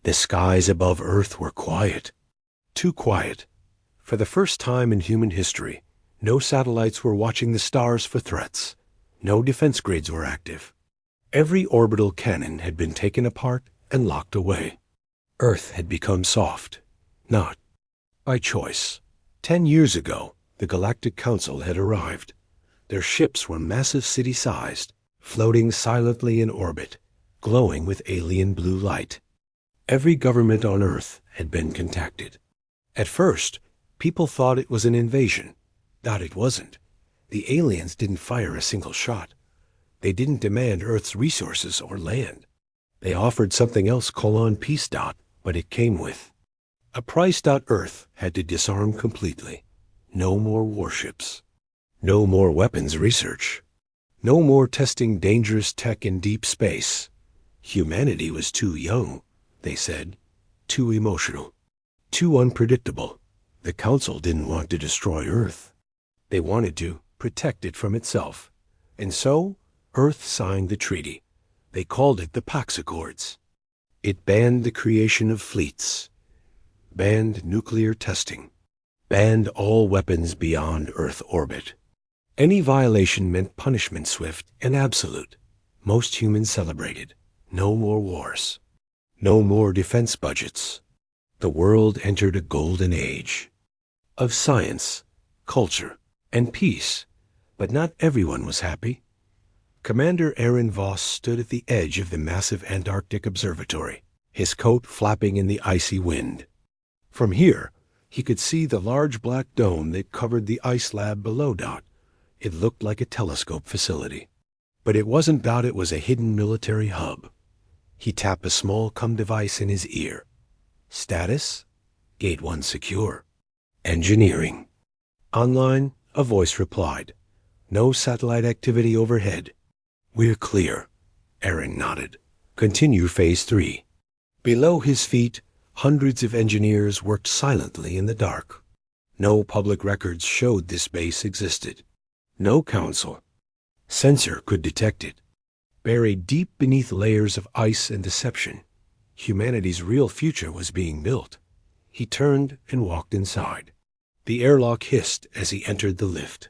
The skies above Earth were quiet. Too quiet. For the first time in human history, no satellites were watching the stars for threats. No defense grids were active. Every orbital cannon had been taken apart and locked away. Earth had become soft, not by choice. 10 years ago, the Galactic Council had arrived. Their ships were massive city-sized, floating silently in orbit, glowing with alien blue light. Every government on Earth had been contacted. At first, people thought it was an invasion. But it wasn't. The aliens didn't fire a single shot. They didn't demand Earth's resources or land. They offered something else peace. But it came with a price. Earth had to disarm completely. No more warships. No more weapons research. No more testing dangerous tech in deep space. Humanity was too young, they said. Too emotional. Too unpredictable. The Council didn't want to destroy Earth. They wanted to protect it from itself. And so, Earth signed the treaty. They called it the Pax Accords. It banned the creation of fleets, banned nuclear testing, banned all weapons beyond Earth orbit. Any violation meant punishment swift and absolute. Most humans celebrated. No more wars. No more defense budgets. The world entered a golden age of science, culture, and peace. But not everyone was happy. Commander Aaron Voss stood at the edge of the massive Antarctic observatory, his coat flapping in the icy wind. From here, he could see the large black dome that covered the ice lab below. It looked like a telescope facility. But it wasn't. It was a hidden military hub. He tapped a small device in his ear. Status? Gate 1 secure. Engineering. Online, a voice replied. No satellite activity overhead. We're clear. Aaron nodded. Continue Phase 3. Below his feet, hundreds of engineers worked silently in the dark. No public records showed this base existed. No council. Sensor could detect it. Buried deep beneath layers of ice and deception, humanity's real future was being built. He turned and walked inside. The airlock hissed as he entered the lift.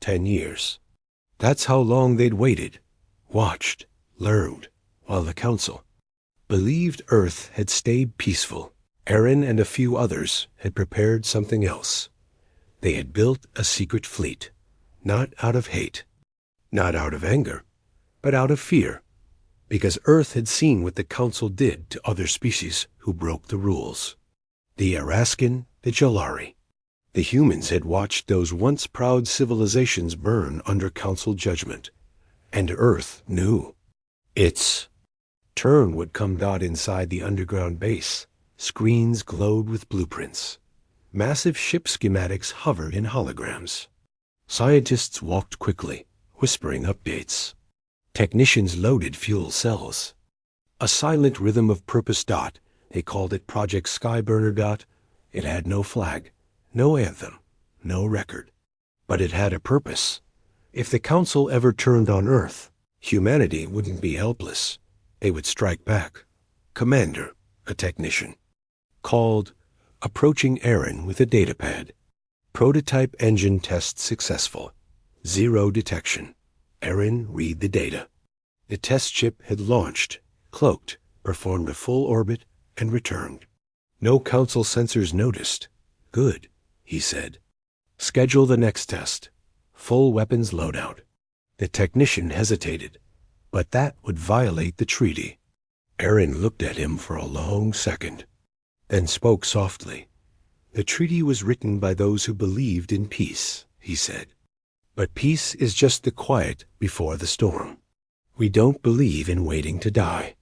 10 years. That's how long they'd waited, watched, learned, while the Council believed Earth had stayed peaceful. Aaron and a few others had prepared something else. They had built a secret fleet, not out of hate, not out of anger, but out of fear, because Earth had seen what the Council did to other species who broke the rules. The Araskan, the Jalari. The humans had watched those once proud civilizations burn under Council judgment, and Earth knew. Its turn would come. Inside the underground base, screens glowed with blueprints. Massive ship schematics hovered in holograms. Scientists walked quickly, whispering updates. Technicians loaded fuel cells. A silent rhythm of purpose. They called it Project Skyburner. It had no flag, no anthem, no record. But it had a purpose. If the Council ever turned on Earth, humanity wouldn't be helpless. They would strike back. Commander, a technician, called, approaching Aaron with a datapad. Prototype engine test successful. 0 detection. Aaron, read the data. The test ship had launched, cloaked, performed a full orbit, and returned. No Council sensors noticed. Good, he said. Schedule the next test. Full weapons loadout. The technician hesitated, but that would violate the treaty. Aaron looked at him for a long second, then spoke softly. The treaty was written by those who believed in peace, he said. But peace is just the quiet before the storm. We don't believe in waiting to die.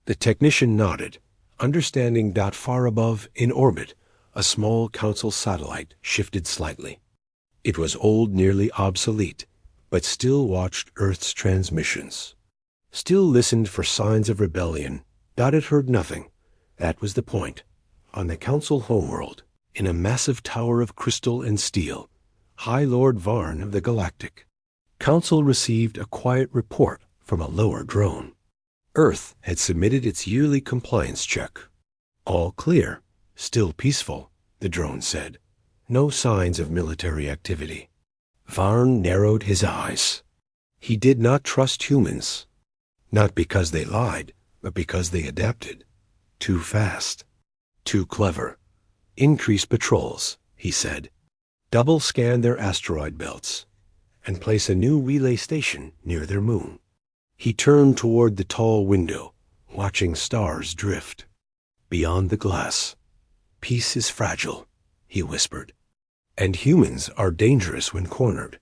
The technician nodded, understanding. Far above, in orbit, a small Council satellite shifted slightly. It was old, nearly obsolete, but still watched Earth's transmissions. Still listened for signs of rebellion. It heard nothing. That was the point. On the Council homeworld, in a massive tower of crystal and steel, High Lord Varn of the Galactic. Council received a quiet report from a lower drone. Earth had submitted its yearly compliance check. All clear. Still peaceful, the drone said. No signs of military activity. Varn narrowed his eyes. He did not trust humans. Not because they lied, but because they adapted. Too fast. Too clever. Increase patrols, he said. Double scan their asteroid belts. And place a new relay station near their moon. He turned toward the tall window, watching stars drift. Beyond the glass. Peace is fragile, he whispered. And humans are dangerous when cornered.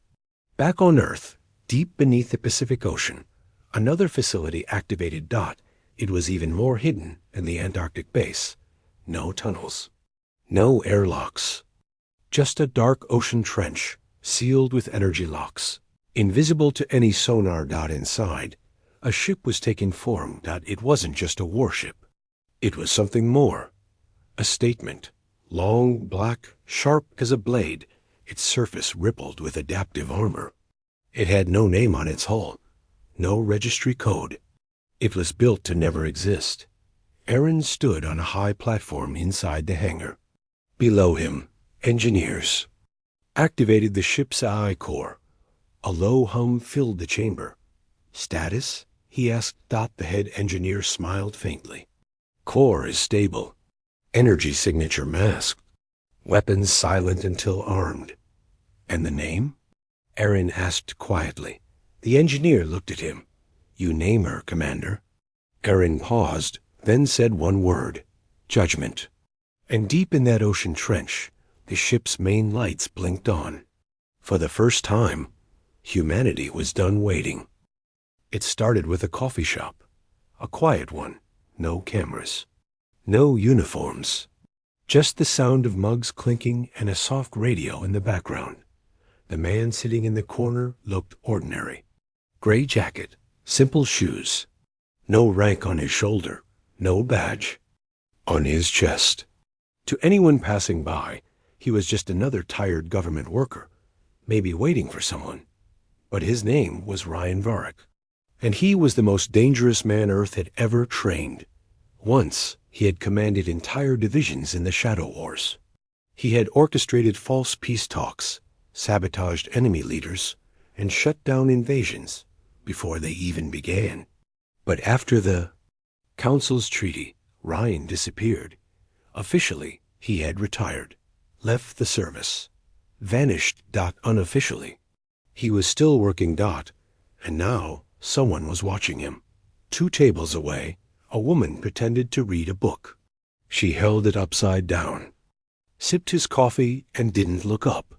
Back on Earth, deep beneath the Pacific Ocean, another facility activated DOT. It was even more hidden than the Antarctic base. No tunnels. No airlocks. Just a dark ocean trench, sealed with energy locks. Invisible to any sonar. Inside, a ship was taking form. It wasn't just a warship. It was something more. A statement. Long, black, sharp as a blade, its surface rippled with adaptive armor. It had no name on its hull, no registry code. It was built to never exist. Aaron stood on a high platform inside the hangar. Below him, engineers activated the ship's AI core. A low hum filled the chamber. Status? He asked. The head engineer smiled faintly. Core is stable. Energy signature masked. Weapons silent until armed. And the name? Aaron asked quietly. The engineer looked at him. You name her, Commander. Aaron paused, then said one word. Judgment. And deep in that ocean trench, the ship's main lights blinked on. For the first time, humanity was done waiting. It started with a coffee shop. A quiet one. No cameras. No uniforms. Just the sound of mugs clinking and a soft radio in the background. The man sitting in the corner looked ordinary. Gray jacket, simple shoes. No rank on his shoulder, no badge. On his chest. To anyone passing by, he was just another tired government worker, maybe waiting for someone. But his name was Ryan Varrick. And he was the most dangerous man Earth had ever trained. Once, he had commanded entire divisions in the Shadow Wars. He had orchestrated false peace talks, sabotaged enemy leaders, and shut down invasions before they even began. But after the Council's treaty, Ryan disappeared. Officially, he had retired, left the service, vanished. Unofficially. He was still working. And now someone was watching him. 2 tables away, a woman pretended to read a book. She held it upside down, sipped his coffee, and didn't look up.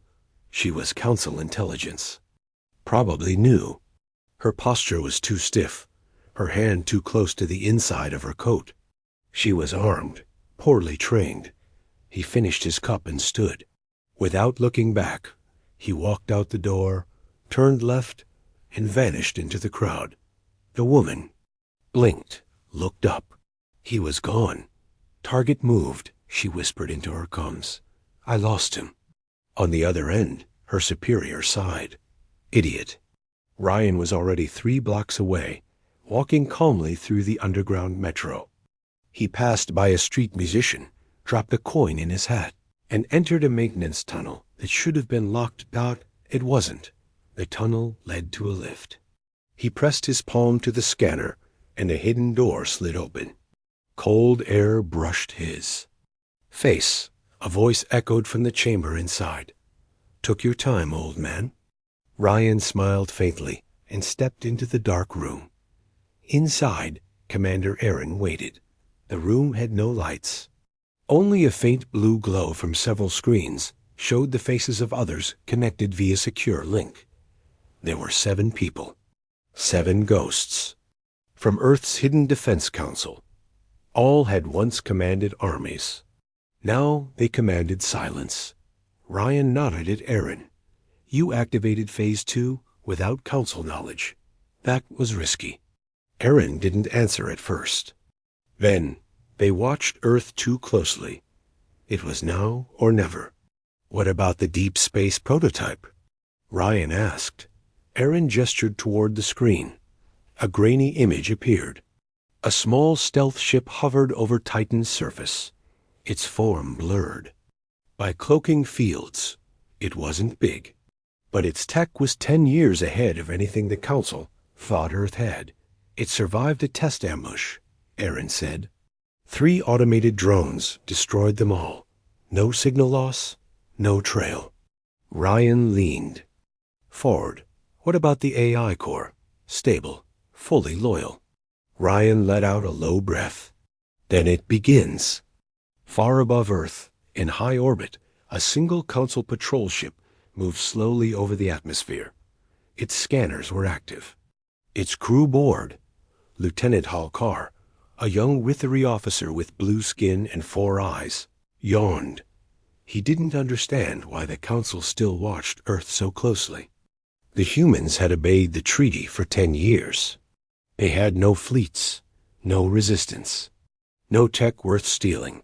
She was Council intelligence. Probably new. Her posture was too stiff, her hand too close to the inside of her coat. She was armed, poorly trained. He finished his cup and stood. Without looking back, he walked out the door, turned left, and vanished into the crowd. The woman blinked, looked up. He was gone. Target moved, she whispered into her comms. I lost him. On the other end, her superior sighed. Idiot. Ryan was already 3 blocks away, walking calmly through the underground metro. He passed by a street musician, dropped a coin in his hat, and entered a maintenance tunnel that should have been locked. It wasn't. The tunnel led to a lift. He pressed his palm to the scanner, and a hidden door slid open. Cold air brushed his face. A voice echoed from the chamber inside. Took your time, old man. Ryan smiled faintly and stepped into the dark room. Inside, Commander Aaron waited. The room had no lights. Only a faint blue glow from several screens showed the faces of others connected via secure link. There were 7 people. 7 ghosts. From Earth's Hidden Defense Council. All had once commanded armies. Now they commanded silence. Ryan nodded at Aaron. You activated Phase 2 without Council knowledge. That was risky. Aaron didn't answer at first. Then they watched Earth too closely. It was now or never. What about the deep space prototype? Ryan asked. Aaron gestured toward the screen. A grainy image appeared. A small stealth ship hovered over Titan's surface, its form blurred. By cloaking fields, it wasn't big, but its tech was 10 years ahead of anything the Council thought Earth had. It survived a test ambush, Aaron said. 3 automated drones destroyed them all. No signal loss, no trail. Ryan leaned forward. What about the AI core? Stable, fully loyal. Ryan let out a low breath. Then it begins. Far above Earth, in high orbit, a single Council patrol ship moved slowly over the atmosphere. Its scanners were active. Its crew bored. Lieutenant Halkar, a young withery officer with blue skin and 4 eyes, yawned. He didn't understand why the Council still watched Earth so closely. The humans had obeyed the treaty for 10 years. They had no fleets, no resistance, no tech worth stealing.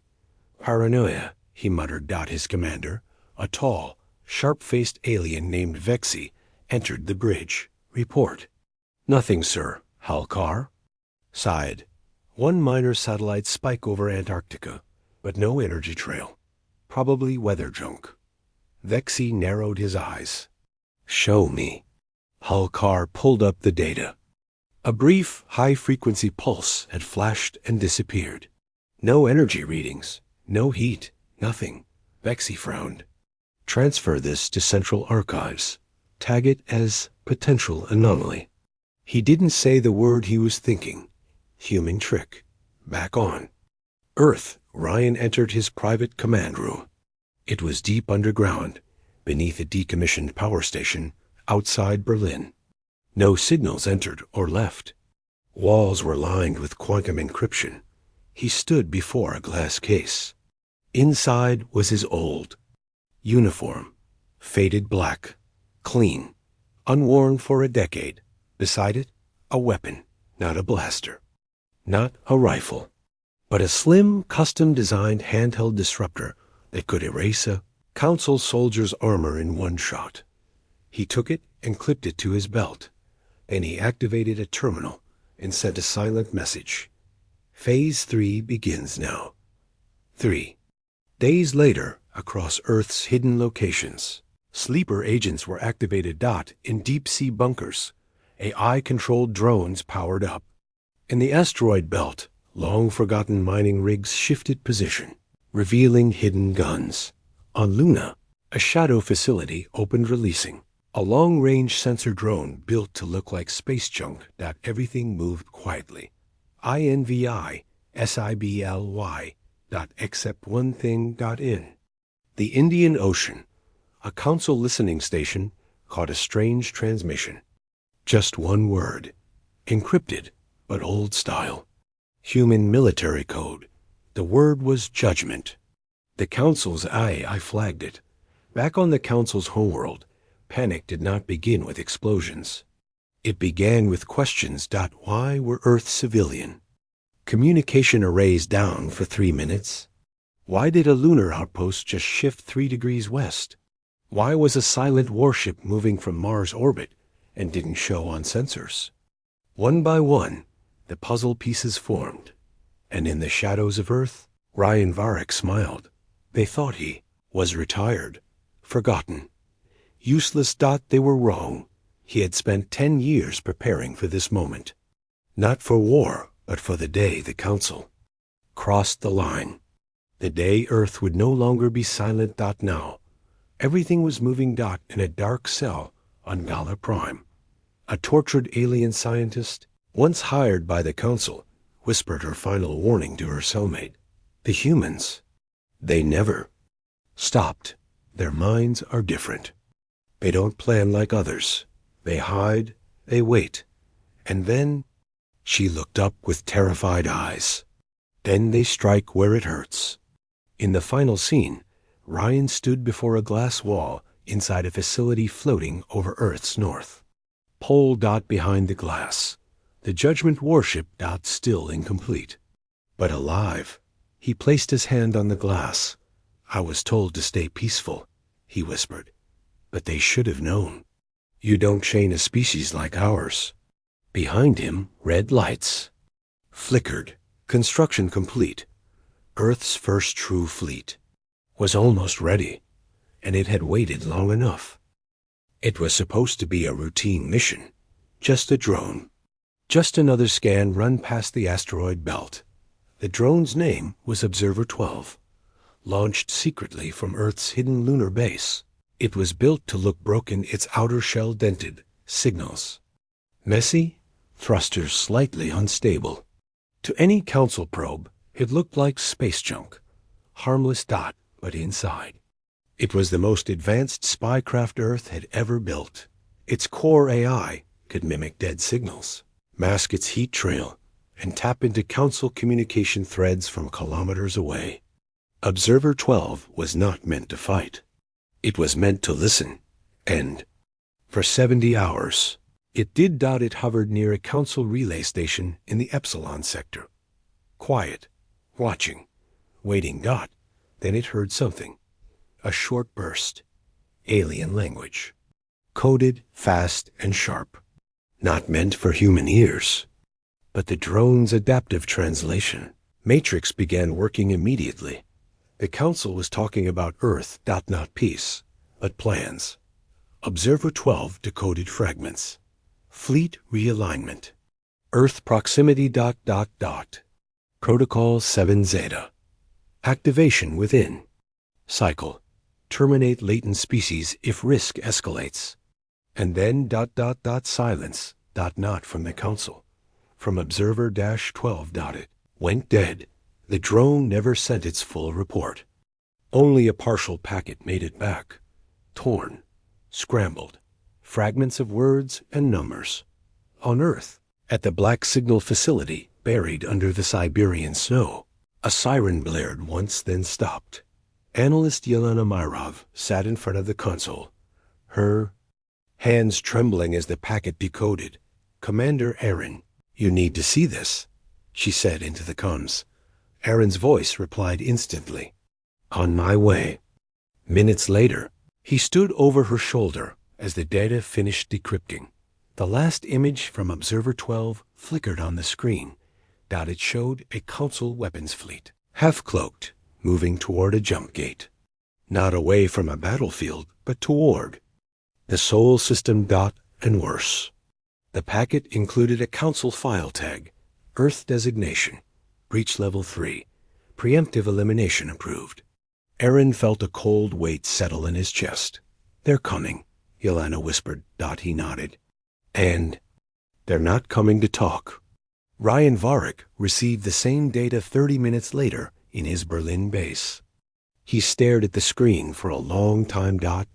Paranoia, he muttered. His commander, a tall, sharp-faced alien named Vexi, entered the bridge. Report. Nothing, sir. Halkar sighed. 1 minor satellite spike over Antarctica, but no energy trail. Probably weather junk. Vexi narrowed his eyes. Show me. Halkar pulled up the data. A brief, high-frequency pulse had flashed and disappeared. No energy readings, no heat, nothing. Vexi frowned. Transfer this to Central Archives. Tag it as potential anomaly. He didn't say the word he was thinking. Human trick. Back on Earth, Ryan entered his private command room. It was deep underground, beneath a decommissioned power station outside Berlin. No signals entered or left. Walls were lined with quantum encryption. He stood before a glass case. Inside was his old uniform, faded black, clean, unworn for a decade. Beside it, a weapon, not a blaster, not a rifle, but a slim, custom-designed handheld disruptor that could erase a Council soldier's armor in one shot. He took it and clipped it to his belt. Then he activated a terminal and sent a silent message. Phase 3 begins now. 3 days later, across Earth's hidden locations, sleeper agents were activated. In deep-sea bunkers, AI-controlled drones powered up. In the asteroid belt, long-forgotten mining rigs shifted position, revealing hidden guns. On Luna, a shadow facility opened, releasing a long-range sensor drone built to look like space junk. Everything moved quietly. INVI SIBLY except one thing. In the Indian Ocean, a Council listening station caught a strange transmission. Just one word, encrypted but old style. Human military code. The word was judgment. The Council's AI flagged it. Back on the Council's homeworld, panic did not begin with explosions. It began with questions. Why were Earth civilian? Communication arrays down for 3 minutes. Why did a lunar outpost just shift 3 degrees west? Why was a silent warship moving from Mars orbit and didn't show on sensors? One by one, the puzzle pieces formed. And in the shadows of Earth, Ryan Varrick smiled. They thought he was retired, forgotten, useless. They were wrong. He had spent 10 years preparing for this moment. Not for war, but for the day the Council crossed the line. The day Earth would no longer be silent. Now, everything was moving. In a dark cell on Gala Prime, a tortured alien scientist, once hired by the Council, whispered her final warning to her cellmate. The humans, they never stopped. Their minds are different. They don't plan like others. They hide, they wait. And then, she looked up with terrified eyes. Then they strike where it hurts. In the final scene, Ryan stood before a glass wall inside a facility floating over Earth's north pole. Behind the glass, the Judgment warship. Still incomplete, but alive. He placed his hand on the glass. I was told to stay peaceful, he whispered, but they should have known. You don't chain a species like ours. Behind him, red lights flickered. Construction complete. Earth's first true fleet, was almost ready, and it had waited long enough. It was supposed to be a routine mission, just a drone. Just another scan run past the asteroid belt. The drone's name was Observer 12, launched secretly from Earth's hidden lunar base. It was built to look broken, its outer shell dented, signals messy, thrusters slightly unstable. To any Council probe, it looked like space junk, harmless dot, but inside. It was the most advanced spycraft Earth had ever built. Its core AI could mimic dead signals, mask its heat trail, and tap into Council communication threads from kilometers away. Observer 12 was not meant to fight. It was meant to listen, and for 70 hours, it did. It hovered near a Council relay station in the Epsilon sector. Quiet, watching, waiting. Then it heard something. A short burst. Alien language. Coded, fast, and sharp. Not meant for human ears. But the drone's adaptive translation. Matrix began working immediately. The Council was talking about Earth, not peace, but plans. Observer 12 decoded fragments. Fleet realignment. Earth proximity. Protocol 7 Zeta. Activation within. Cycle. Terminate latent species if risk escalates. And then silence. Not from the Council. From Observer-12. It went dead. The drone never sent its full report. Only a partial packet made it back. Torn. Scrambled. Fragments of words and numbers. On Earth, at the Black Signal facility buried under the Siberian snow, a siren blared once, then stopped. Analyst Yelena Myrov sat in front of the console, her hands trembling as the packet decoded. "Commander Aaron, you need to see this," she said into the comms. Aaron's voice replied instantly, "On my way." Minutes later, he stood over her shoulder as the data finished decrypting. The last image from Observer 12 flickered on the screen. It showed a Council weapons fleet, half-cloaked, moving toward a jump gate. Not away from a battlefield, but toward the Sol system. And worse. The packet included a Council file tag, Earth designation, breach level 3, preemptive elimination approved. Aaron felt a cold weight settle in his chest. "They're coming," Yelena whispered. He nodded. "And they're not coming to talk." Ryan Varick received the same data 30 minutes later in his Berlin base. He stared at the screen for a long time. The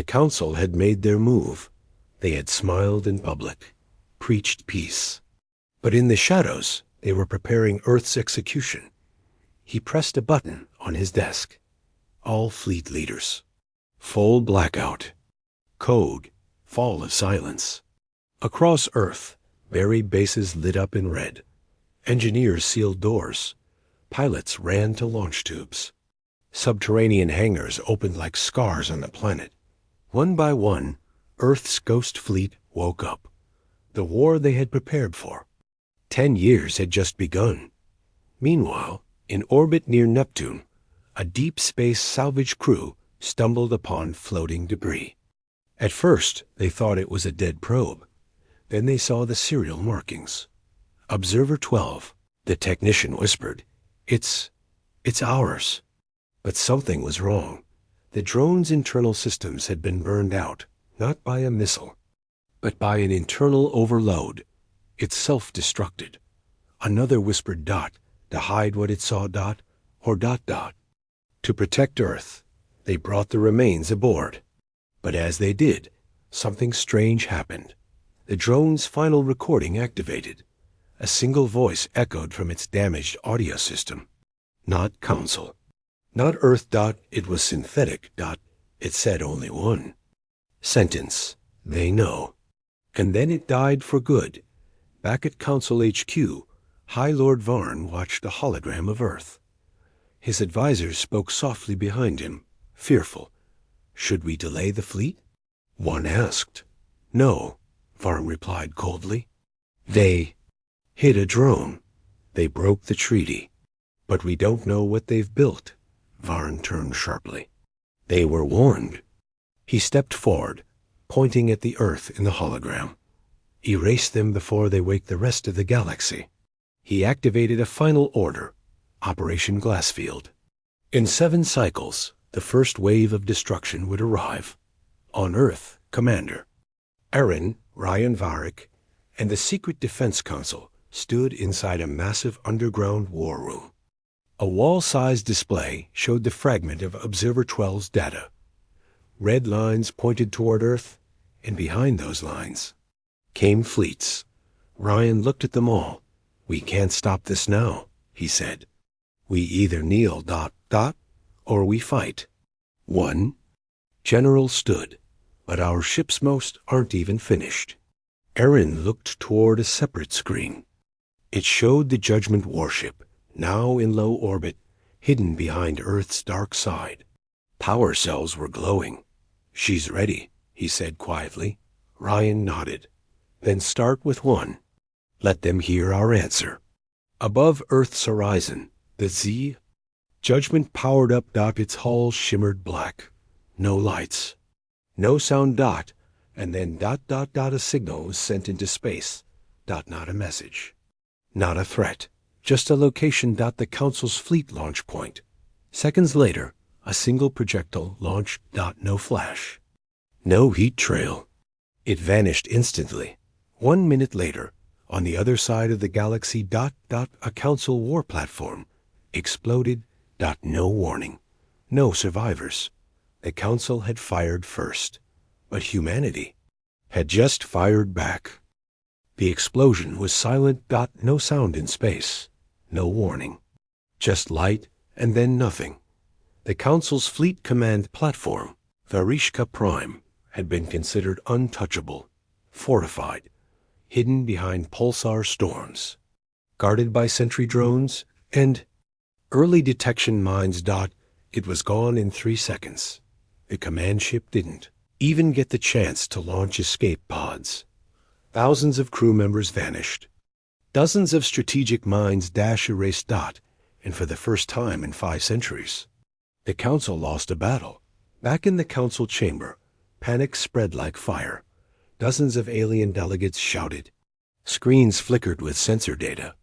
Council had made their move. They had smiled in public, preached peace. But in the shadows, they were preparing Earth's execution. He pressed a button on his desk. All fleet leaders. Full blackout. Code. Fall of silence. Across Earth, buried bases lit up in red. Engineers sealed doors. Pilots ran to launch tubes. Subterranean hangars opened like scars on the planet. One by one, Earth's ghost fleet woke up. The war they had prepared for. 10 years had just begun. Meanwhile, in orbit near Neptune, a deep space salvage crew stumbled upon floating debris. At first, they thought it was a dead probe. Then they saw the serial markings. Observer 12, the technician whispered. It's ours." But something was wrong. The drone's internal systems had been burned out, not by a missile, but by an internal overload. It self-destructed. Another whispered to hide what it saw. To protect Earth, they brought the remains aboard. But as they did, something strange happened. The drone's final recording activated. A single voice echoed from its damaged audio system. Not Council. Not Earth. It was synthetic. It said only one sentence. "They know." And then it died for good. Back at Council HQ, High Lord Varn watched a hologram of Earth. His advisors spoke softly behind him, fearful. "Should we delay the fleet?" one asked. "No," Varn replied coldly. "They hit a drone. They broke the treaty. But we don't know what they've built, Varn turned sharply. They were warned. He stepped forward, pointing at the Earth in the hologram. Erase them before they wake the rest of the galaxy. He activated a final order, Operation Glassfield. In 7 cycles, the first wave of destruction would arrive. On Earth, Commander Aaron, Ryan Varick, and the Secret Defense Council stood inside a massive underground war room. A wall-sized display showed the fragment of Observer 12's data. Red lines pointed toward Earth, and behind those lines came fleets. Ryan looked at them all. "We can't stop this now," he said. "We either kneel ... or we fight." One general stood, "But our ships most aren't even finished." Aaron looked toward a separate screen. It showed the Judgment warship, now in low orbit, hidden behind Earth's dark side. Power cells were glowing. "She's ready," he said quietly. Ryan nodded. "Then start with one. Let them hear our answer." Above Earth's horizon, the Z Judgment powered up. Its hull shimmered black. No lights. No sound. And then ... a signal was sent into space. Not a message. Not a threat. Just a location. The Council's fleet launch point. Seconds later, a single projectile launched. No flash. No heat trail. It vanished instantly. 1 minute later, on the other side of the galaxy. A Council war platform exploded. No warning. No survivors. The Council had fired first, but humanity had just fired back. The explosion was silent. No sound in space. No warning. Just light and then nothing. The Council's fleet command platform, Varishka Prime, had been considered untouchable, fortified, hidden behind pulsar storms, guarded by sentry drones and early detection mines. It was gone in 3 seconds. The command ship didn't even get the chance to launch escape pods. Thousands of crew members vanished. Dozens of strategic mines erased. And for the first time in 5 centuries, the Council lost a battle. Back in the Council chamber, panic spread like fire. Dozens of alien delegates shouted. Screens flickered with sensor data.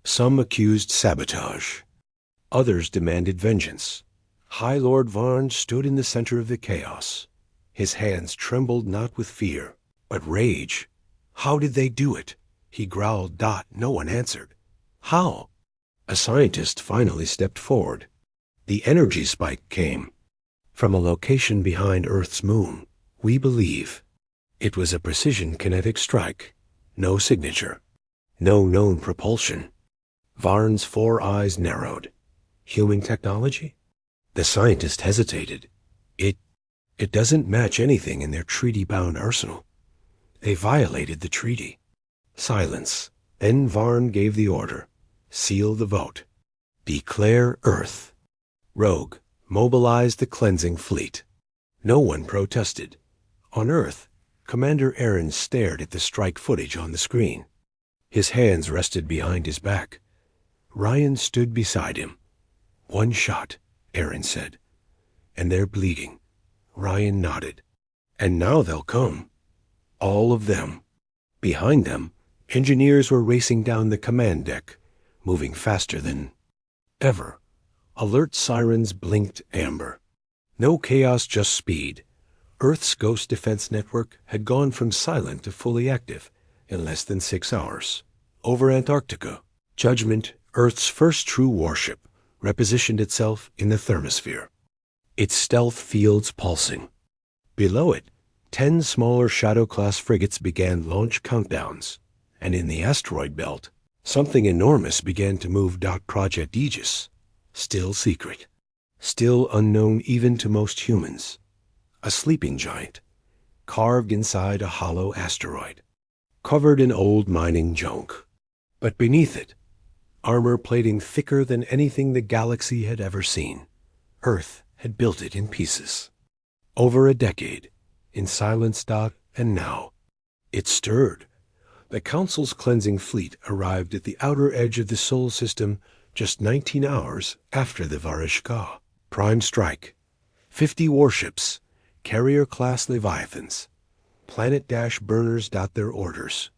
Some accused sabotage. Others demanded vengeance. High Lord Varn stood in the center of the chaos. His hands trembled not with fear, but rage. "How did they do it?" he growled. No one answered. "How?" A scientist finally stepped forward. "The energy spike came from a location behind Earth's moon. We believe it was a precision kinetic strike. No signature. No known propulsion." Varn's 4 eyes narrowed. "Human technology?" The scientist hesitated. It doesn't match anything in their treaty-bound arsenal. They violated the treaty." Silence. Then Varn gave the order. "Seal the vote. Declare Earth. Rogue, mobilize the cleansing fleet." No one protested. On Earth, Commander Aaron stared at the strike footage on the screen. His hands rested behind his back. Ryan stood beside him. "1 shot," Aaron said. "And they're bleeding." Ryan nodded. "And now they'll come. All of them." Behind them, engineers were racing down the command deck, moving faster than ever. Alert sirens blinked amber. No chaos, just speed. Earth's Ghost Defense Network had gone from silent to fully active in less than 6 hours. Over Antarctica, Judgment, Earth's first true warship, repositioned itself in the thermosphere, its stealth fields pulsing. Below it, 10 smaller Shadow-class frigates began launch countdowns, and in the asteroid belt, something enormous began to move. Project Aegis, still secret, still unknown even to most humans. A sleeping giant, carved inside a hollow asteroid, covered in old mining junk. But beneath it, armor plating thicker than anything the galaxy had ever seen. Earth had built it in pieces. Over a decade, in silence. And now, it stirred. The Council's cleansing fleet arrived at the outer edge of the Sol system just 19 hours after the Varishka. Prime strike. 50 warships, carrier-class Leviathans. Planet-burners dot their orders.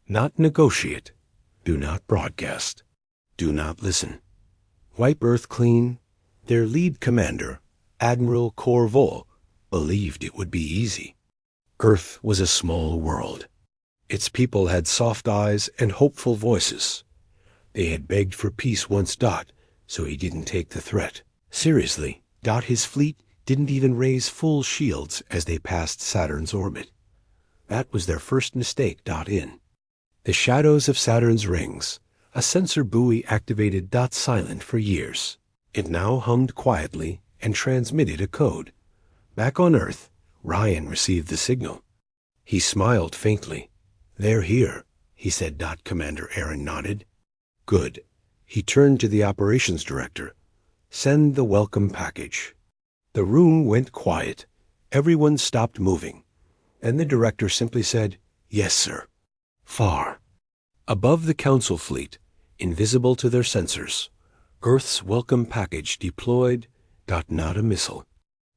Not negotiate. Do not broadcast. Do not listen. Wipe Earth clean. Their lead commander, Admiral Corvol, believed it would be easy. Earth was a small world. Its people had soft eyes and hopeful voices. They had begged for peace once, so he didn't take the threat seriously. His fleet didn't even raise full shields as they passed Saturn's orbit. That was their first mistake. In the shadows of Saturn's rings, a sensor buoy activated. Silent for years. It now hummed quietly and transmitted a code. Back on Earth, Ryan received the signal. He smiled faintly. "They're here," he said. Commander Aaron nodded. "Good." He turned to the operations director. "Send the welcome package." The room went quiet. Everyone stopped moving. And the director simply said, "Yes, sir." Far above the Council fleet, invisible to their sensors, Earth's welcome package deployed. Not a missile.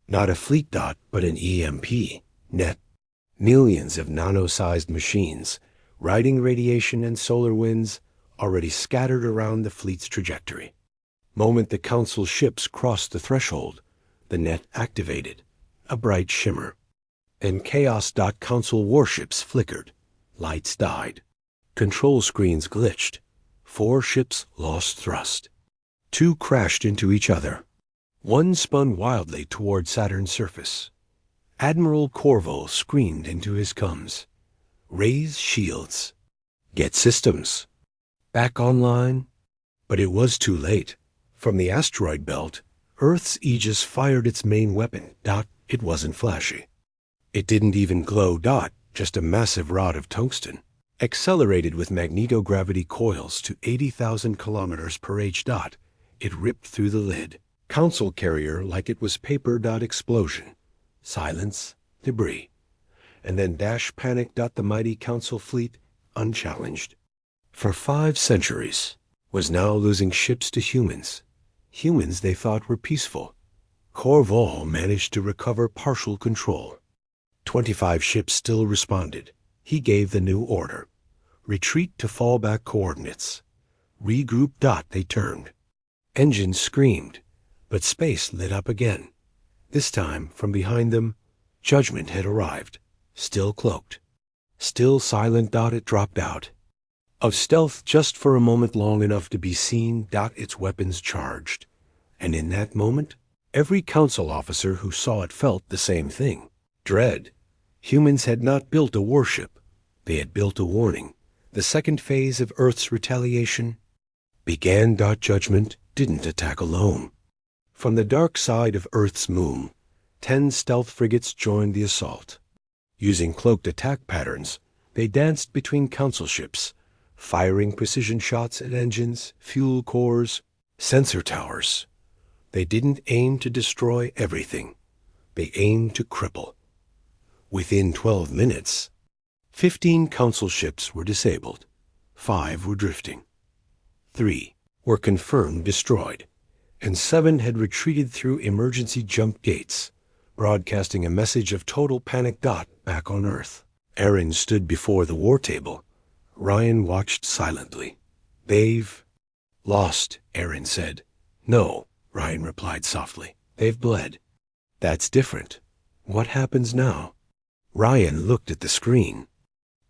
Not a fleet. But an EMP. Net. Millions of nano-sized machines, riding radiation and solar winds, already scattered around the fleet's trajectory. Moment the Council ships crossed the threshold, the net activated, a bright shimmer. And chaos. Council warships flickered. Lights died. Control screens glitched. 4 ships lost thrust. 2 crashed into each other. 1 spun wildly toward Saturn's surface. Admiral Corvo screamed into his comms. "Raise shields. Get systems back online." But it was too late. From the asteroid belt, Earth's Aegis fired its main weapon. It wasn't flashy. It didn't even glow. Just a massive rod of tungsten, accelerated with magnetogravity coils to 80,000 kilometers per h. It ripped through the lid. Council carrier like it was paper. Explosion. Silence. Debris. And then panic. The mighty Council fleet, unchallenged, for 5 centuries, was now losing ships to humans. Humans they thought were peaceful. Corval managed to recover partial control. 25 ships still responded. He gave the new order. Retreat to fallback coordinates. Regroup. They turned. Engines screamed, but space lit up again. This time, from behind them, Judgment had arrived, still cloaked, still silent. It dropped out of stealth just for a moment, long enough to be seen. Its weapons charged. And in that moment, every Council officer who saw it felt the same thing. Dread. Humans had not built a warship. They had built a warning. The second phase of Earth's retaliation began. Judgment didn't attack alone. From the dark side of Earth's moon, 10 stealth frigates joined the assault. Using cloaked attack patterns, they danced between Council ships, firing precision shots at engines, fuel cores, sensor towers. They didn't aim to destroy everything. They aimed to cripple. Within 12 minutes, 15 Council ships were disabled. 5 were drifting. 3 were confirmed destroyed. And 7 had retreated through emergency jump gates, broadcasting a message of total panic. Back on Earth, Aaron stood before the war table. Ryan watched silently. "They've lost," Aaron said. "No," Ryan replied softly. "They've bled." "That's different. What happens now?" Ryan looked at the screen.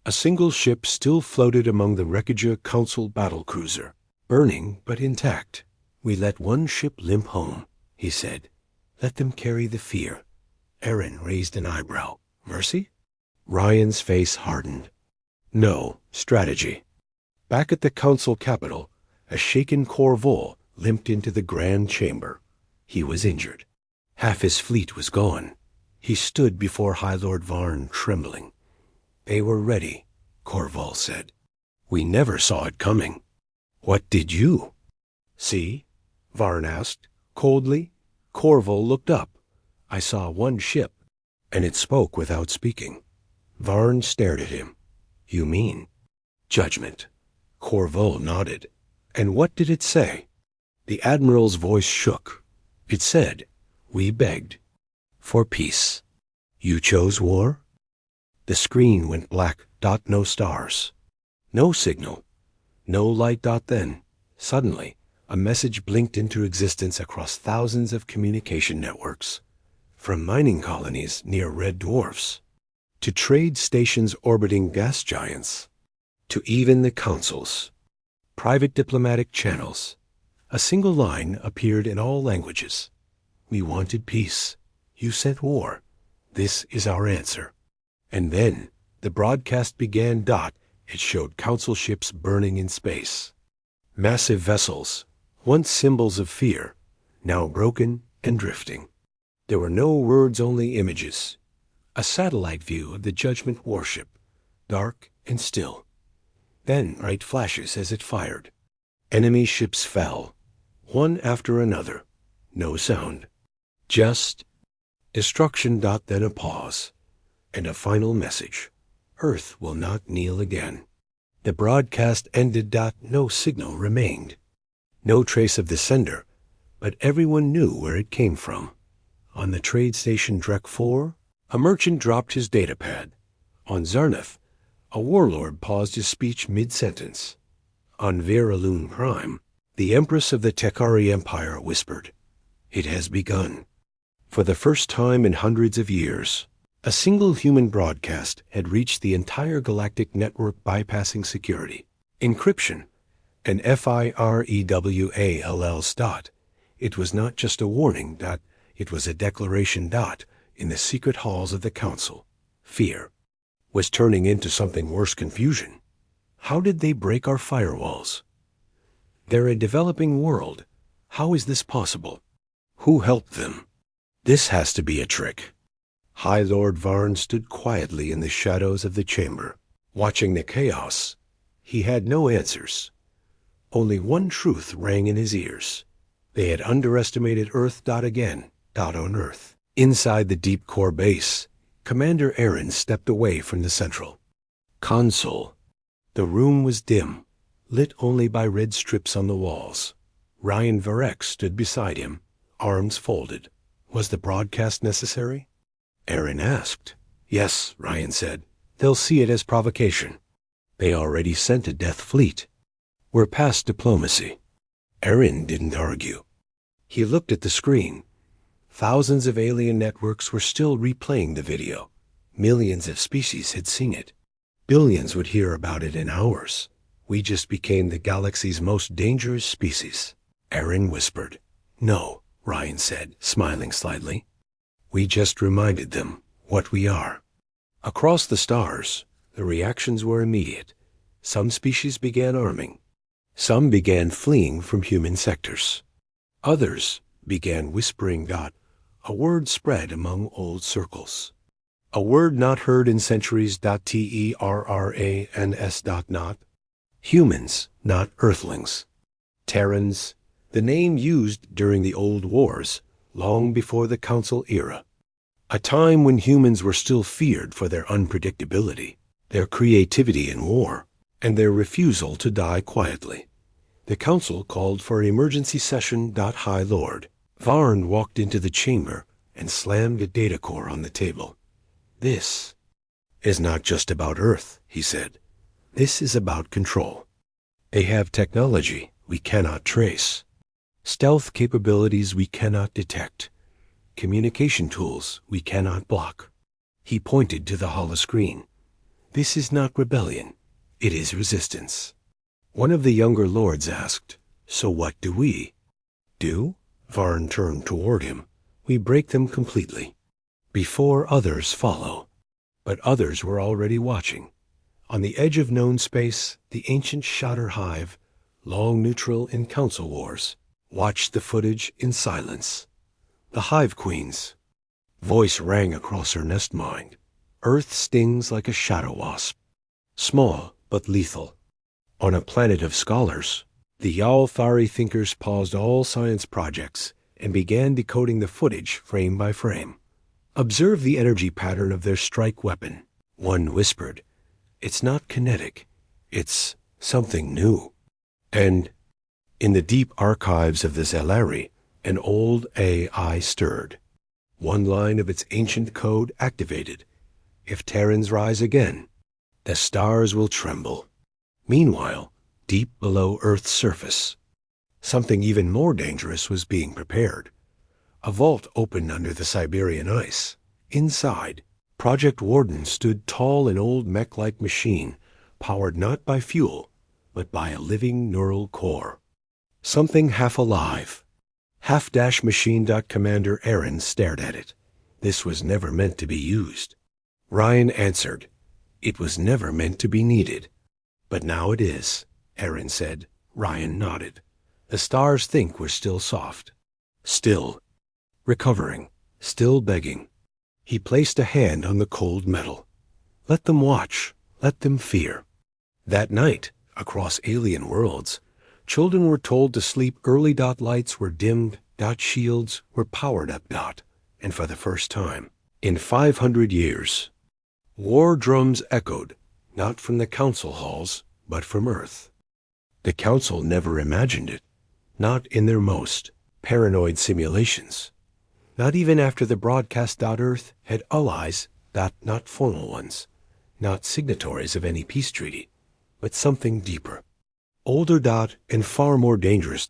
A single ship still floated among the wreckage of Council battlecruiser, burning but intact. "We let one ship limp home," he said. "Let them carry the fear." Aaron raised an eyebrow. "Mercy?" Ryan's face hardened. "No, strategy." Back at the Council capital, a shaken Corvol limped into the grand chamber. He was injured. Half his fleet was gone. He stood before High Lord Varn, trembling. "They were ready," Corvol said. "We never saw it coming." "What did you see?" Varn asked, coldly. Corvol looked up. "I saw one ship, and it spoke without speaking." Varn stared at him. "You mean?" "Judgment." Corvol nodded. "And what did it say?" The Admiral's voice shook. It said, "We begged for peace. You chose war?" The screen went black. No stars. No signal. No light. Then, suddenly, a message blinked into existence across thousands of communication networks. From mining colonies near red dwarfs, to trade stations orbiting gas giants, to even the council's private diplomatic channels. A single line appeared in all languages. "We wanted peace. You sent war. This is our answer." And then the broadcast began. It showed council ships burning in space. Massive vessels, once symbols of fear, now broken and drifting. There were no words, only images. A satellite view of the Judgment warship, dark and still. Then bright flashes as it fired. Enemy ships fell, one after another. No sound. Just destruction. Then a pause, and a final message. Earth will not kneel again. The broadcast ended. No signal remained. No trace of the sender, but everyone knew where it came from. On the trade station Drek 4, a merchant dropped his datapad. On Zarnath, a warlord paused his speech mid-sentence. On Veraloon Prime, the Empress of the Tekari Empire whispered, "It has begun." For the first time in hundreds of years, a single human broadcast had reached the entire galactic network, bypassing security, encryption, and FIREWALLs. It was not just a warning. It was a declaration. In the secret halls of the council, fear was turning into something worse: confusion. How did they break our firewalls? They're a developing world. How is this possible? Who helped them? This has to be a trick. High Lord Varn stood quietly in the shadows of the chamber, watching the chaos. He had no answers. Only one truth rang in his ears. They had underestimated Earth. Again. On Earth. Inside the deep core base, Commander Aaron stepped away from the central console. The room was dim, lit only by red strips on the walls. Ryan Varek stood beside him, arms folded. Was the broadcast necessary? Aaron asked. "Yes," Ryan said. "They'll see it as provocation. They already sent a death fleet. We're past diplomacy." Aaron didn't argue. He looked at the screen. Thousands of alien networks were still replaying the video. Millions of species had seen it. Billions would hear about it in hours. We just became the galaxy's most dangerous species. Aaron whispered. "No," Ryan said, smiling slightly. "We just reminded them what we are." Across the stars, the reactions were immediate. Some species began arming. Some began fleeing from human sectors. Others began whispering. A word spread among old circles. A word not heard in centuries. TERRANS. Not humans, not Earthlings. Terrans, the name used during the old wars, long before the Council era. A time when humans were still feared for their unpredictability, their creativity in war, and their refusal to die quietly. The Council called for an emergency session. High Lord Varn walked into the chamber and slammed a data core on the table. "This is not just about Earth," he said. "This is about control. They have technology we cannot trace, stealth capabilities we cannot detect, communication tools we cannot block." He pointed to the holoscreen. "This is not rebellion. It is resistance." One of the younger lords asked, "So what do we do?" Varn turned toward him. "We break them completely, before others follow." But others were already watching. On the edge of known space, the ancient Shatter Hive, long neutral in council wars, watched the footage in silence. The Hive Queen's voice rang across her nest mind. "Earth stings like a shadow wasp, small but lethal." On a planet of scholars, the Yalthari thinkers paused all science projects and began decoding the footage frame by frame. "Observe the energy pattern of their strike weapon," one whispered. "It's not kinetic. It's something new." And In the deep archives of the Zelari, an old AI stirred. One line of its ancient code activated. If Terrans rise again, the stars will tremble. Meanwhile, deep below Earth's surface, something even more dangerous was being prepared. A vault opened under the Siberian ice. Inside, Project Warden stood tall, an old mech-like machine, powered not by fuel, but by a living neural core. Something half alive. Half-machine. Commander Aaron stared at it. This was never meant to be used. Ryan answered, it was never meant to be needed. But now it is, Aaron said. Ryan nodded. The stars think we're still soft. Still. Recovering. Still begging. He placed a hand on the cold metal. Let them watch. Let them fear. That night, across alien worlds, children were told to sleep early. Lights were dimmed. Shields were powered up. And for the first time in 500 years, war drums echoed, not from the council halls, but from Earth. The council never imagined it, not in their most paranoid simulations. Not even after the broadcast. Earth had allies, not formal ones, not signatories of any peace treaty, but something deeper. Older. And far more dangerous.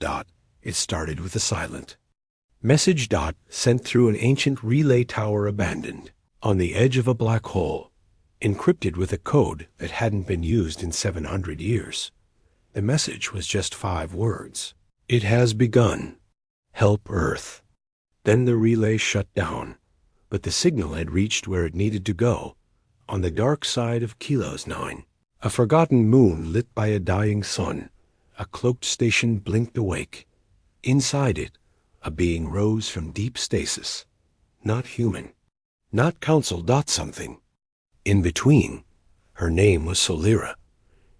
It started with a silent message. Sent through an ancient relay tower abandoned on the edge of a black hole, encrypted with a code that hadn't been used in 700 years. The message was just 5 words. It has begun. Help Earth. Then the relay shut down, but the signal had reached where it needed to go, on the dark side of Kilos 9. A forgotten moon lit by a dying sun. A cloaked station blinked awake. Inside it, a being rose from deep stasis. Not human. Not council. Something. In between, her name was Solera.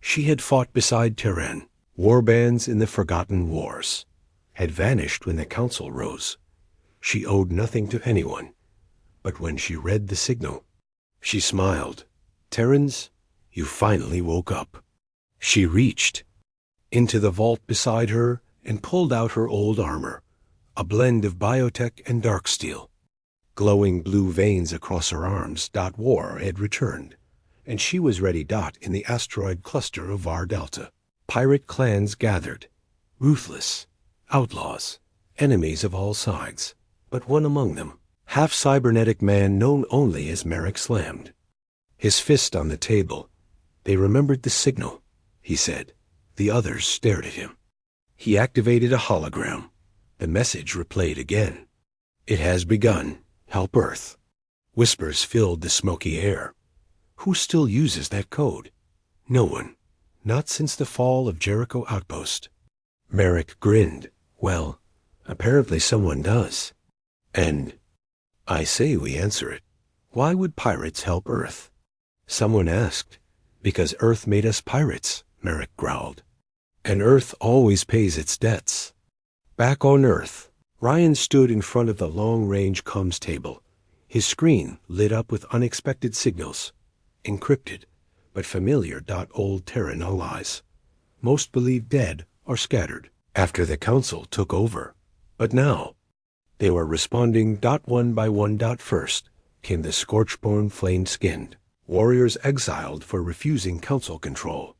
She had fought beside Terran, warbands in the Forgotten Wars, had vanished when the council rose. She owed nothing to anyone, but when she read the signal, she smiled. Terrans, you finally woke up. She reached into the vault beside her and pulled out her old armor, a blend of biotech and dark steel. Glowing blue veins across her arms. War had returned, and she was ready. In the asteroid cluster of Var Delta, pirate clans gathered, ruthless, outlaws, enemies of all sides, but one among them, half-cybernetic man known only as Merrick, slammed his fist on the table. They remembered the signal, he said. The others stared at him. He activated a hologram. The message replayed again. It has begun. Help Earth. Whispers filled the smoky air. Who still uses that code? No one. Not since the fall of Jericho Outpost. Merrick grinned. Well, apparently someone does. And I say we answer it. Why would pirates help Earth? Someone asked. Because Earth made us pirates, Merrick growled. And Earth always pays its debts. Back on Earth, Ryan stood in front of the long-range comms table. His screen lit up with unexpected signals. Encrypted, but familiar. Old Terran allies. Most believed dead or scattered after the council took over. But now, they were responding. One by one. First came the scorchborn, flame-skinned warriors exiled for refusing council control.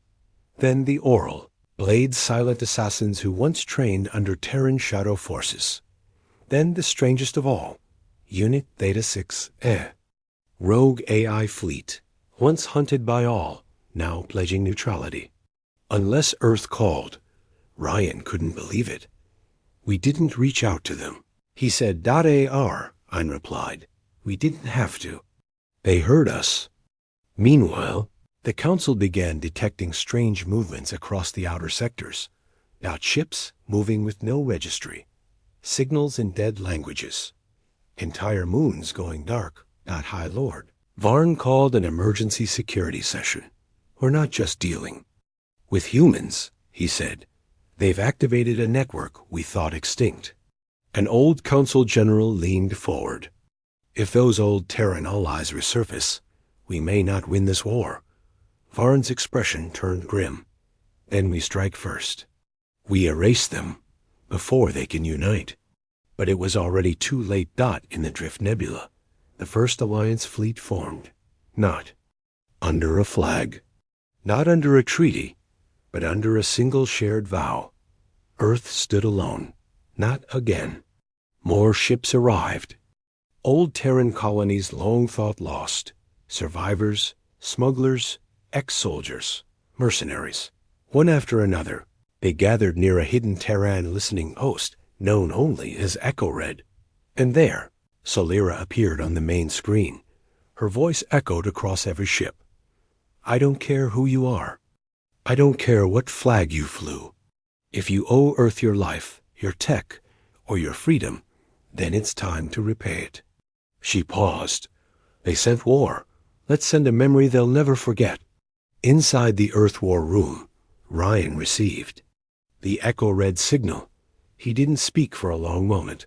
Then the oral, blade-silent assassins who once trained under Terran shadow forces. Then the strangest of all, Unit Theta 6 rogue AI fleet, once hunted by all, now pledging neutrality. Unless Earth called, Ryan couldn't believe it. We didn't reach out to them. He said, "AR," Ein replied. We didn't have to. They heard us. Meanwhile, the council began detecting strange movements across the outer sectors. Ships moving with no registry. Signals in dead languages. Entire moons going dark. High Lord. Varn called an emergency security session. We're not just dealing with humans, he said. They've activated a network we thought extinct. An old council general leaned forward. If those old Terran allies resurface, we may not win this war. Varn's expression turned grim. Then we strike first. We erase them before they can unite. But it was already too late. In the Drift Nebula, the first Alliance fleet formed. Not under a flag, not under a treaty, but under a single shared vow. Earth stood alone. Not again. More ships arrived. Old Terran colonies long thought lost. Survivors, smugglers, ex-soldiers, mercenaries. One after another, they gathered near a hidden Terran listening post known only as Echo Red. And there, Solera appeared on the main screen. Her voice echoed across every ship. I don't care who you are. I don't care what flag you flew. If you owe Earth your life, your tech, or your freedom, then it's time to repay it. She paused. They sent war. Let's send a memory they'll never forget. Inside the Earth War room, Ryan received the Echo Red signal. He didn't speak for a long moment.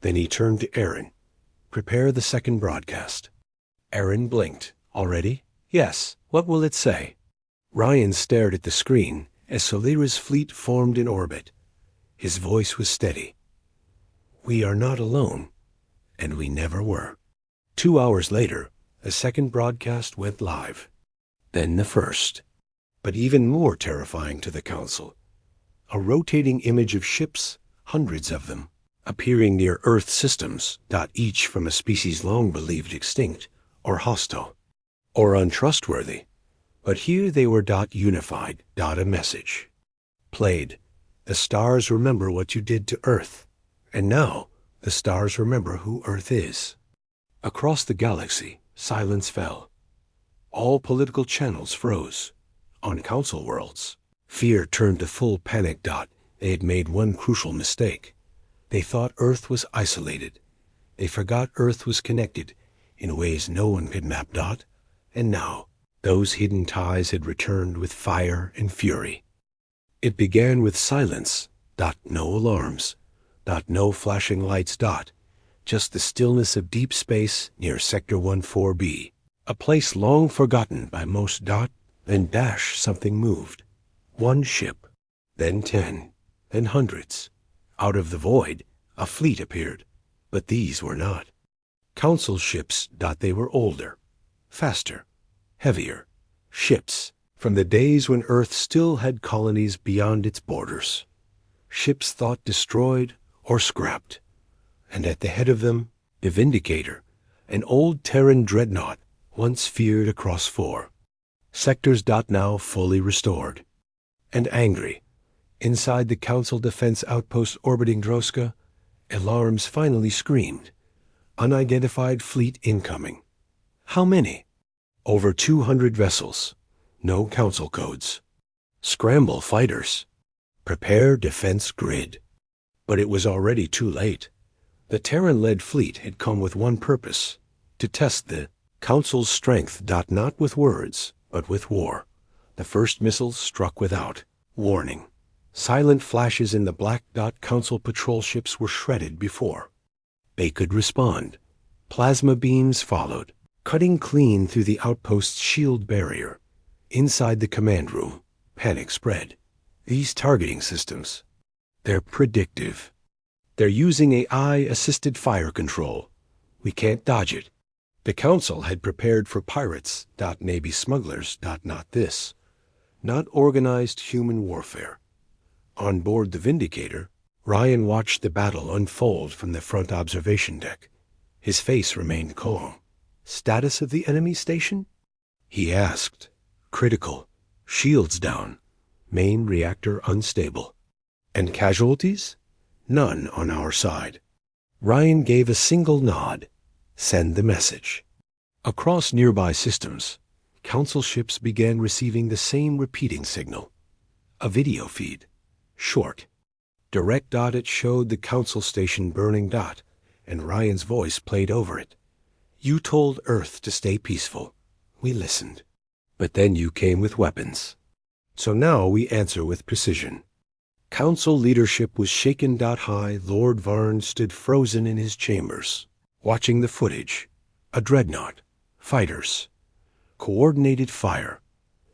Then he turned to Aaron. Prepare the second broadcast. Aaron blinked. Already? Yes. What will it say? Ryan stared at the screen as Solera's fleet formed in orbit. His voice was steady. We are not alone, and we never were. 2 hours later, a second broadcast went live. Then the first. But even more terrifying to the Council. A rotating image of ships, hundreds of them, appearing near Earth systems, each from a species long believed extinct, or hostile, or untrustworthy. But here they were unified, a message. Played, the stars remember what you did to Earth. And now, the stars remember who Earth is. Across the galaxy, silence fell. All political channels froze. On Council worlds, fear turned to full panic. They had made one crucial mistake. They thought Earth was isolated. They forgot Earth was connected in ways no one could map. And now, those hidden ties had returned with fire and fury. It began with silence. No alarms. No flashing lights. Just the stillness of deep space near Sector 14B. A place long forgotten by most. Then something moved. One ship, then 10, then hundreds. Out of the void, a fleet appeared. But these were not Council ships. They were older, faster, heavier. Ships from the days when Earth still had colonies beyond its borders. Ships thought destroyed or scrapped. And at the head of them, the Vindicator, an old Terran dreadnought once feared across 4 sectors. Now fully restored. And angry, inside the Council defense outpost orbiting Droska, alarms finally screamed. Unidentified fleet incoming. How many? Over 200 vessels. No Council codes. Scramble fighters. Prepare defense grid. But it was already too late. The Terran-led fleet had come with one purpose: to test the Council's strength. Not with words, but with war. The first missiles struck without warning. Silent flashes in the black. Council patrol ships were shredded before they could respond. Plasma beams followed, cutting clean through the outpost's shield barrier. Inside the command room, panic spread. These targeting systems, they're predictive. They're using AI-assisted fire control. We can't dodge it. The Council had prepared for pirates. Maybe smugglers. Not this. Not organized human warfare. On board the Vindicator, Ryan watched the battle unfold from the front observation deck. His face remained calm. Status of the enemy station? He asked. Critical. Shields down. Main reactor unstable. And casualties? None on our side. Ryan gave a single nod. Send the message. Across nearby systems, Council ships began receiving the same repeating signal. A video feed. Short. Direct. It showed the Council station burning. And Ryan's voice played over it. You told Earth to stay peaceful. We listened. But then you came with weapons. So now we answer with precision. Council leadership was shaken. High Lord Varn stood frozen in his chambers, watching the footage. A dreadnought. Fighters. Coordinated fire.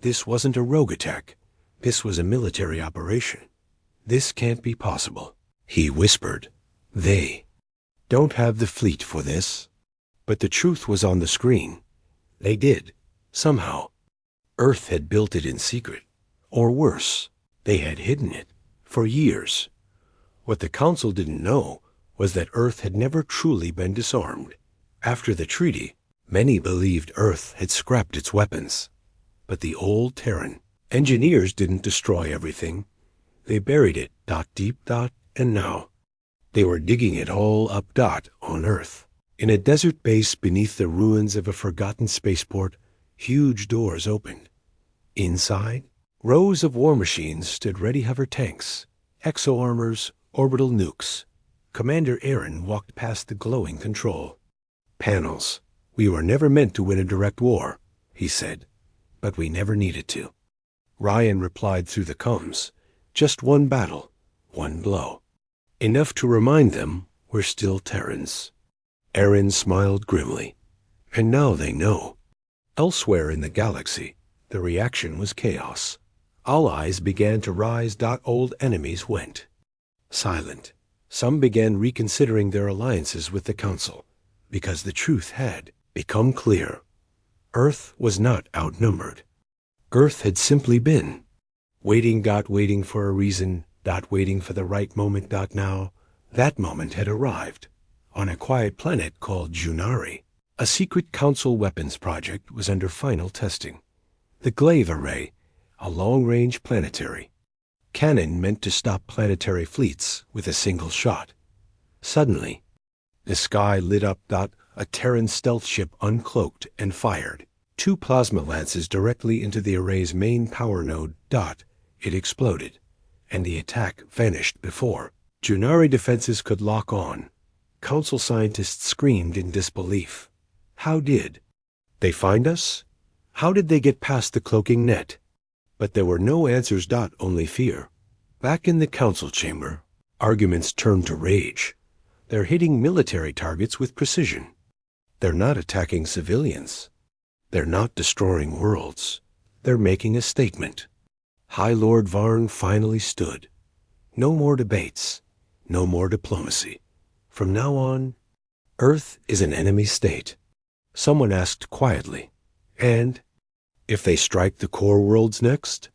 This wasn't a rogue attack. This was a military operation. This can't be possible, he whispered. They don't have the fleet for this. But the truth was on the screen. They did, somehow. Earth had built it in secret. Or worse, they had hidden it for years. What the Council didn't know was that Earth had never truly been disarmed. After the treaty, many believed Earth had scrapped its weapons. But the old Terran engineers didn't destroy everything. They buried it deep, and now they were digging it all up on Earth. In a desert base beneath the ruins of a forgotten spaceport, huge doors opened. Inside, rows of war machines stood ready hover tanks, exo-armors, orbital nukes. Commander Aaron walked past the glowing control panels. We were never meant to win a direct war, he said, but we never needed to. Ryan replied through the comms, just one battle, one blow. Enough to remind them we're still Terrans. Aaron smiled grimly. And now they know. Elsewhere in the galaxy, the reaction was chaos. Allies began to rise. Old enemies went silent. Some began reconsidering their alliances with the Council, because the truth had become clear. Earth was not outnumbered. Earth had simply been waiting for a reason, waiting for the right moment. Now, that moment had arrived. On a quiet planet called Junari, a secret Council weapons project was under final testing. The Glaive Array, a long-range planetary cannon meant to stop planetary fleets with a single shot. Suddenly, the sky lit up. A Terran stealth ship uncloaked and fired 2 plasma lances directly into the array's main power node. It exploded, and the attack vanished before Junari defenses could lock on. Council scientists screamed in disbelief. How did they find us? How did they get past the cloaking net? But there were no answers. Only fear. Back in the Council chamber, arguments turned to rage. They're hitting military targets with precision. They're not attacking civilians. They're not destroying worlds. They're making a statement. High Lord Varn finally stood. No more debates. No more diplomacy. From now on, Earth is an enemy state. Someone asked quietly, and if they strike the core worlds next?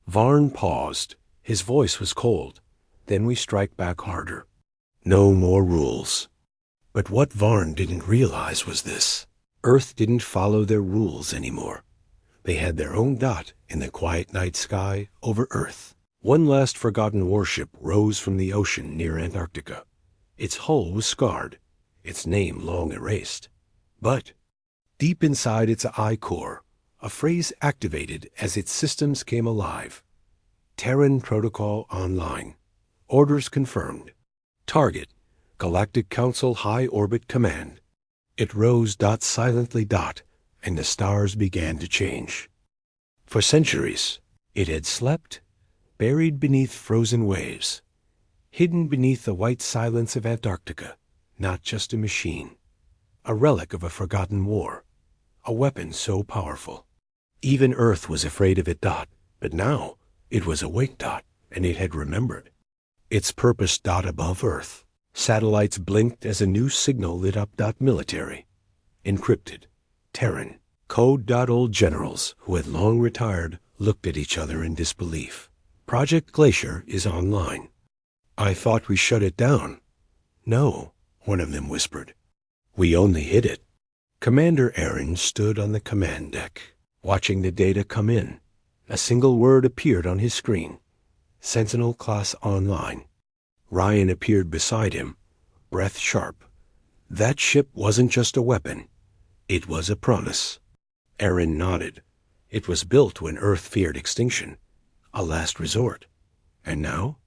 Varn paused. His voice was cold. Then we strike back harder. No more rules. But what Varn didn't realize was this. Earth didn't follow their rules anymore. They had their own in the quiet night sky over Earth. One last forgotten warship rose from the ocean near Antarctica. Its hull was scarred, its name long erased. But deep inside its eye core, a phrase activated as its systems came alive. Terran Protocol online. Orders confirmed. Target, Galactic Council High Orbit Command. It rose silently and the stars began to change. For centuries, it had slept, buried beneath frozen waves, hidden beneath the white silence of Antarctica, not just a machine, a relic of a forgotten war, a weapon so powerful. Even Earth was afraid of it. But now it was awake. And it had remembered. Its purpose. Above Earth. Satellites blinked as a new signal lit up. Military. Encrypted. Terran. Code. Old generals who had long retired looked at each other in disbelief. Project Glacier is online. I thought we shut it down. No, one of them whispered. We only hid it. Commander Aaron stood on the command deck, watching the data come in. A single word appeared on his screen. Sentinel Class Online. Ryan appeared beside him, breath sharp. That ship wasn't just a weapon. It was a promise. Aaron nodded. It was built when Earth feared extinction. A last resort. And now?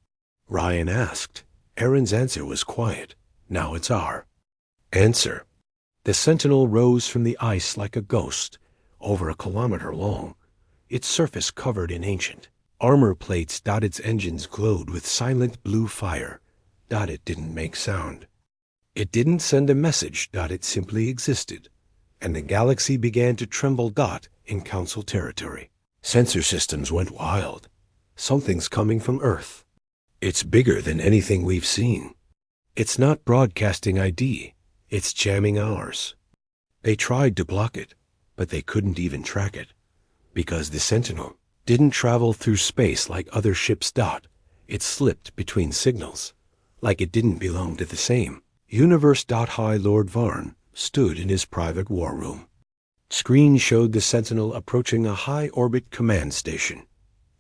Ryan asked. Aaron's answer was quiet. Now it's our answer. The Sentinel rose from the ice like a ghost, over a kilometer long, its surface covered in ancient armor plates. Its engines glowed with silent blue fire. It didn't make sound. It didn't send a message. It simply existed. And the galaxy began to tremble. In Council territory. Sensor systems went wild. Something's coming from Earth. It's bigger than anything we've seen. It's not broadcasting ID. It's jamming ours. They tried to block it, but they couldn't even track it. Because the Sentinel didn't travel through space like other ships. It slipped between signals, like it didn't belong to the same universe. High Lord Varn stood in his private war room. Screen showed the Sentinel approaching a high-orbit command station.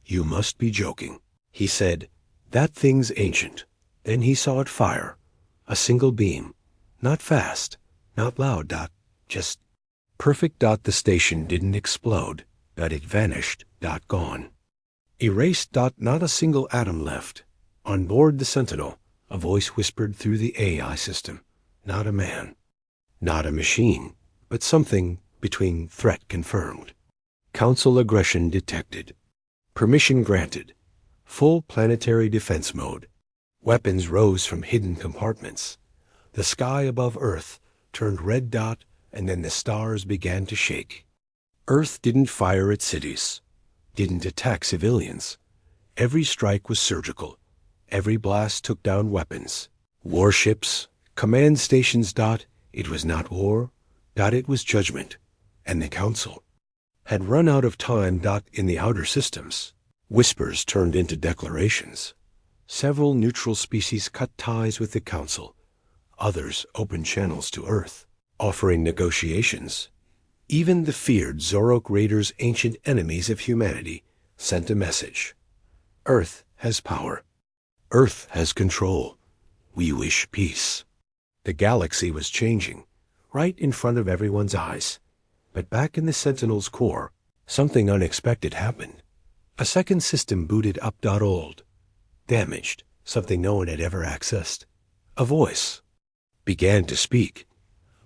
"You must be joking," he said. "That thing's ancient." Then he saw it fire. A single beam. Not fast, not loud. Just perfect. The station didn't explode. It vanished. Gone. Erased. Not a single atom left. On board the Sentinel, a voice whispered through the AI system. Not a man. Not a machine, but something between. Threat confirmed. Council aggression detected. Permission granted. Full planetary defense mode. Weapons rose from hidden compartments. The sky above Earth turned red. And then the stars began to shake. Earth didn't fire at cities, didn't attack civilians. Every strike was surgical. Every blast took down weapons, warships, command stations. It was not war. It was judgment. And the Council had run out of time. In the outer systems, whispers turned into declarations. Several neutral species cut ties with the Council. Others opened channels to Earth, offering negotiations. Even the feared Zorok raiders, ancient enemies of humanity, sent a message. Earth has power. Earth has control. We wish peace. The galaxy was changing, right in front of everyone's eyes. But back in the Sentinel's core, something unexpected happened. A second system booted up. Old, damaged, something no one had ever accessed. A voice began to speak.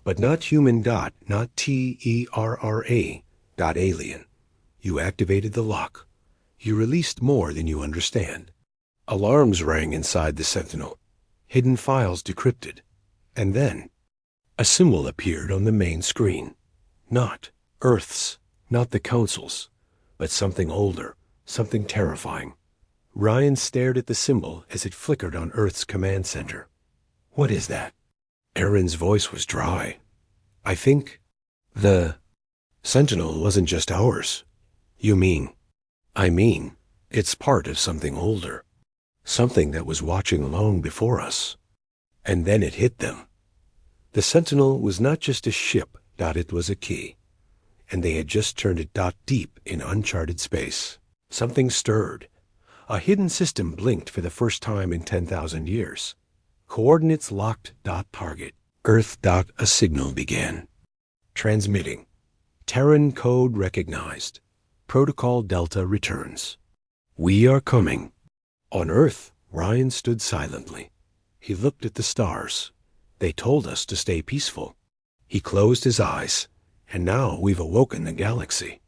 But not human. Not TERRA. Alien. You activated the lock. You released more than you understand. Alarms rang inside the Sentinel. Hidden files decrypted. And then a symbol appeared on the main screen. Not Earth's, not the Council's, but something older, something terrifying. Ryan stared at the symbol as it flickered on Earth's command center. "What is that?" Aaron's voice was dry. "I think the Sentinel wasn't just ours." "You mean?" "I mean, it's part of something older. Something that was watching long before us." And then it hit them. The Sentinel was not just a ship. It was a key. And they had just turned it. Deep in uncharted space. Something stirred. A hidden system blinked for the first time in 10,000 years. Coordinates locked. Target. Earth. A signal began. Transmitting. Terran code recognized. Protocol Delta returns. "We are coming." On Earth, Ryan stood silently. He looked at the stars. "They told us to stay peaceful." He closed his eyes. "And now we've awoken the galaxy."